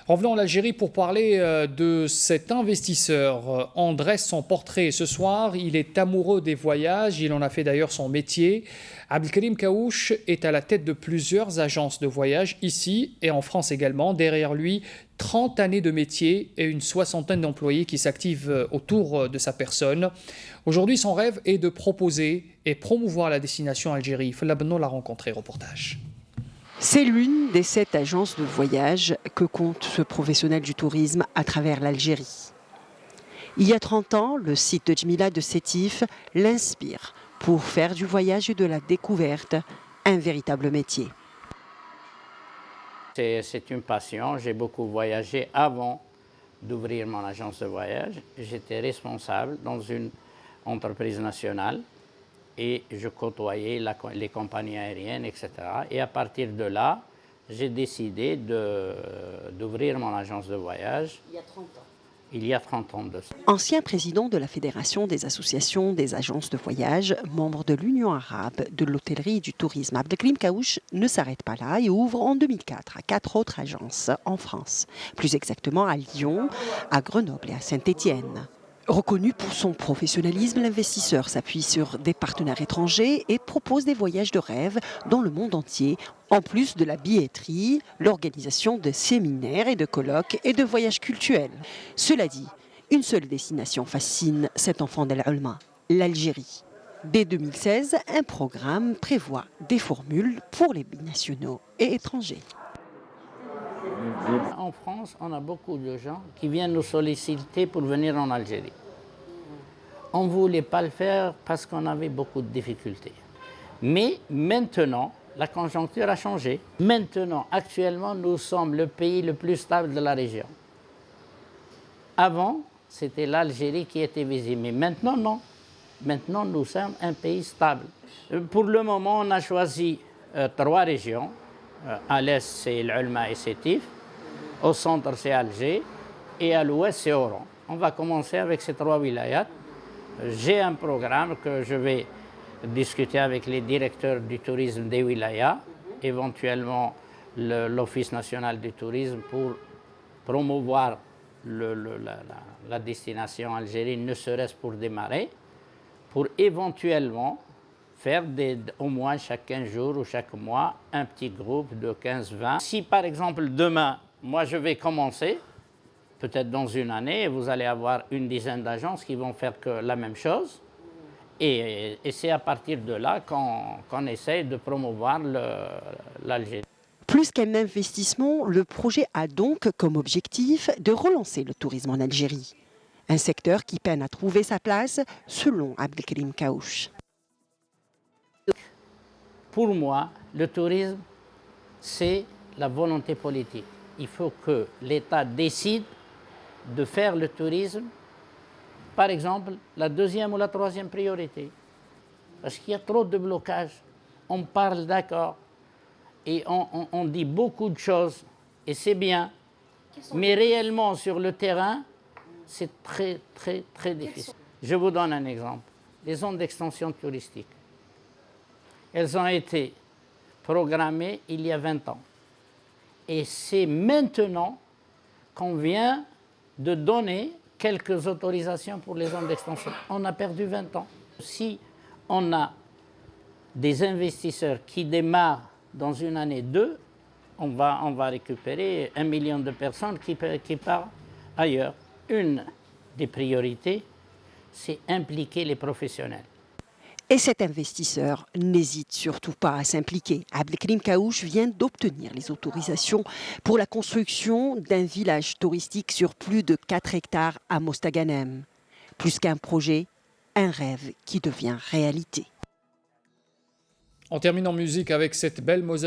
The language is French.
Revenons en Algérie pour parler de cet investisseur. On dresse son portrait ce soir. Il est amoureux des voyages. Il en a fait d'ailleurs son métier. Abdelkarim Kaouch est à la tête de plusieurs agences de voyage ici et en France également. Derrière lui, 30 années de métier et une soixantaine d'employés qui s'activent autour de sa personne. Aujourd'hui, son rêve est de proposer et promouvoir la destination Algérie. Falla Benno l'a rencontré. Reportage. C'est l'une des 7 agences de voyage que compte ce professionnel du tourisme à travers l'Algérie. Il y a 30 ans, le site de Djmila de Sétif l'inspire pour faire du voyage et de la découverte un véritable métier. C'est une passion. J'ai beaucoup voyagé avant d'ouvrir mon agence de voyage. J'étais responsable dans une entreprise nationale. Et je côtoyais les compagnies aériennes, etc. Et à partir de là, j'ai décidé d'ouvrir mon agence de voyage. Il y a 30 ans. Il y a 30 ans de ça. Ancien président de la Fédération des associations des agences de voyage, membre de l'Union arabe de l'hôtellerie et du tourisme, Abdelkarim Kaouch ne s'arrête pas là et ouvre en 2004 à 4 autres agences en France. Plus exactement à Lyon, à Grenoble et à Saint-Étienne. Reconnu pour son professionnalisme, l'investisseur s'appuie sur des partenaires étrangers et propose des voyages de rêve dans le monde entier, en plus de la billetterie, l'organisation de séminaires et de colloques et de voyages culturels. Cela dit, une seule destination fascine cet enfant d'El Ulma, l'Algérie. Dès 2016, un programme prévoit des formules pour les binationaux et étrangers. En France, on a beaucoup de gens qui viennent nous solliciter pour venir en Algérie. On ne voulait pas le faire parce qu'on avait beaucoup de difficultés. Mais maintenant, la conjoncture a changé. Maintenant, actuellement, nous sommes le pays le plus stable de la région. Avant, c'était l'Algérie qui était visible. Mais maintenant, non. Maintenant, nous sommes un pays stable. Pour le moment, on a choisi 3 régions. À l'est, c'est l'Ulma et Sétif. Au centre, c'est Alger. Et à l'ouest, c'est Oran. On va commencer avec ces 3 wilayats. J'ai un programme que je vais discuter avec les directeurs du tourisme des wilayats, éventuellement l'Office national du tourisme pour promouvoir la destination Algérie, ne serait-ce pour démarrer, pour éventuellement faire au moins chaque 15 jours ou chaque mois un petit groupe de 15-20. Si par exemple demain, moi je vais commencer, peut-être dans une année, vous allez avoir une dizaine d'agences qui vont faire que la même chose. Et c'est à partir de là qu'on essaye de promouvoir l'Algérie. Plus qu'un investissement, le projet a donc comme objectif de relancer le tourisme en Algérie. Un secteur qui peine à trouver sa place, selon Abdelkarim Kaouch. Pour moi, le tourisme, c'est la volonté politique. Il faut que l'État décide de faire le tourisme, par exemple, la 2e ou la 3e priorité. Parce qu'il y a trop de blocages. On parle d'accord et on dit beaucoup de choses et c'est bien. Mais réellement, sur le terrain, c'est très, très, très difficile. Je vous donne un exemple. Les zones d'extension touristique. Elles ont été programmées il y a 20 ans. Et c'est maintenant qu'on vient de donner quelques autorisations pour les zones d'extension. On a perdu 20 ans. Si on a des investisseurs qui démarrent dans une année 2, on va récupérer 1 million de personnes qui partent ailleurs. Une des priorités, c'est impliquer les professionnels. Et cet investisseur n'hésite surtout pas à s'impliquer. Abdelkarim Kaouch vient d'obtenir les autorisations pour la construction d'un village touristique sur plus de 4 hectares à Mostaganem. Plus qu'un projet, un rêve qui devient réalité. On termine en musique avec cette belle mosaïque.